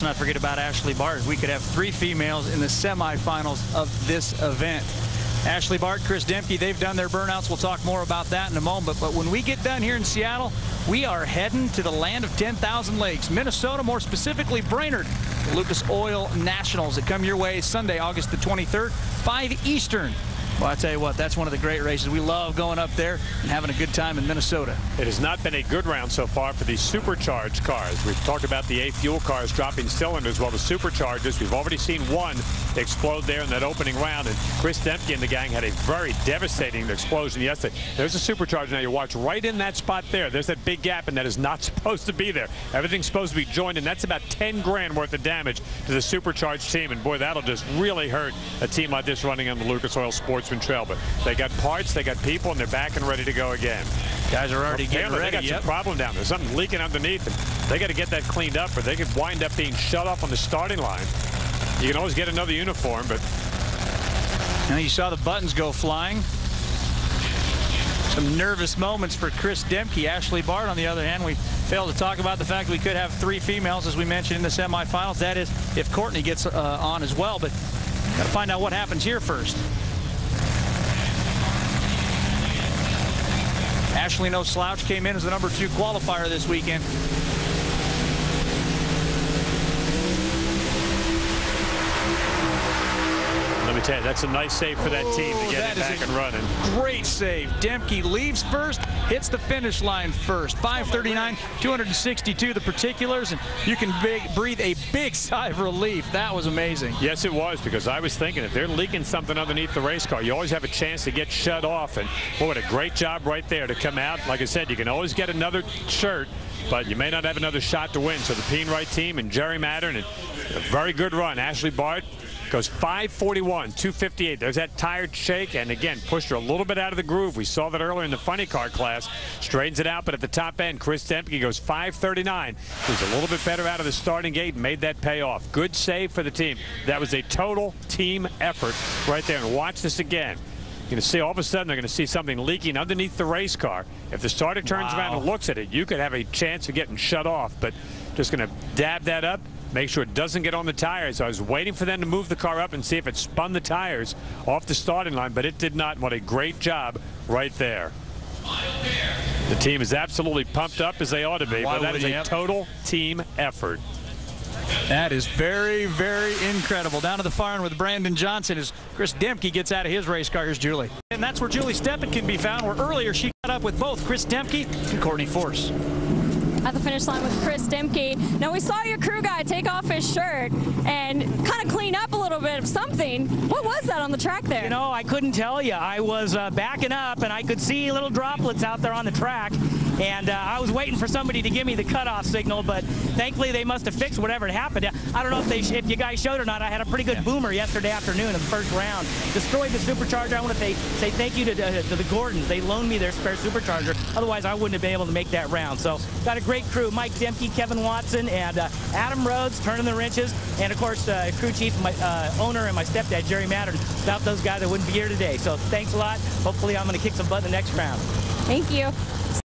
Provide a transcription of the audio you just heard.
not forget about Ashley Bart. We could have 3 females in the semifinals of this event. Ashley Bart, Chris Demke, they've done their burnouts. We'll talk more about that in a moment. But when we get done here in Seattle, we are heading to the land of 10,000 lakes, Minnesota, more specifically Brainerd. The Lucas Oil Nationals that come your way Sunday, August the 23rd, 5 Eastern. Well, I tell you what, that's one of the great races. We love going up there and having a good time in Minnesota. It has not been a good round so far for these supercharged cars. We've talked about the A fuel cars dropping cylinders. Well, the superchargers, we've already seen one explode there in that opening round. And Chris Demke and the gang had a very devastating explosion yesterday. There's a supercharger now. You watch right in that spot there. There's that big gap, and that is not supposed to be there. Everything's supposed to be joined, and that's about 10 grand worth of damage to the supercharged team. And boy, that'll just really hurt a team like this running on the Lucas Oil Sportsman Trail. But they got parts, they got people, and they're back and ready to go again. Guys are already getting ready. They got some problem down there. Something leaking underneath, and they got to get that cleaned up, or they could wind up being shut off on the starting line. You can always get another uniform, but now you saw the buttons go flying. Some nervous moments for Chris Demke. Ashley Bart, on the other hand, we failed to talk about the fact that we could have 3 females, as we mentioned, in the semifinals. That is, if Courtney gets on as well. But got to find out what happens here first. Ashley No Slouch came in as the #2 qualifier this weekend. let me tell you, that's a nice save for that team to get it back and running. Great save. Demke leaves first, hits the finish line first. 5:39, 262 the particulars, and you can breathe a big sigh of relief. That was amazing. Yes, it was, because I was thinking if they're leaking something underneath the race car, you always have a chance to get shut off. And boy, what a great job right there to come out. Like I said, you can always get another shirt, but you may not have another shot to win. So the Peen-Wright team and Jerry Mattern, and a very good run. Ashley Bart goes 5:41, 2:58. There's that tired shake, and again, pushed her a little bit out of the groove. We saw that earlier in the funny car class. Straightens it out, but at the top end, Chris Demke goes 5:39. He's a little bit better out of the starting gate and made that pay off. Good save for the team. That was a total team effort right there. And watch this again. You're going to see all of a sudden they're going to see something leaking underneath the race car. If the starter turns around and looks at it, you could have a chance of getting shut off. But just going to dab that up, make sure it doesn't get on the tires. I was waiting for them to move the car up and see if it spun the tires off the starting line, but it did not. What a great job right there. The team is absolutely pumped up, as they ought to be, but that is a total team effort. That is very, very incredible. Down to the far end with Brandon Johnson as Chris Demke gets out of his race car. Here's Julie. And that's where Julie Steppen can be found, where earlier she got up with both Chris Demke and Courtney Force. At the finish line with Chris Demke. Now, we saw your crew guy take off his shirt and kind of clean up a little bit of something. What was that on the track there? You know, I couldn't tell you. I was backing up, and I could see little droplets out there on the track. And I was waiting for somebody to give me the cutoff signal, but thankfully they must have fixed whatever had happened. I don't know if you guys showed or not. I had a pretty good boomer yesterday afternoon in the first round. Destroyed the supercharger. I want to say thank you to the Gordons. They loaned me their spare supercharger. Otherwise, I wouldn't have been able to make that round. So got a great crew. Mike Demke, Kevin Watson, and Adam Rhodes turning the wrenches. And, of course, crew chief, my owner, and my stepdad, Jerry Mattern. Without those guys, I wouldn't be here today. So thanks a lot. Hopefully I'm going to kick some butt in the next round. Thank you.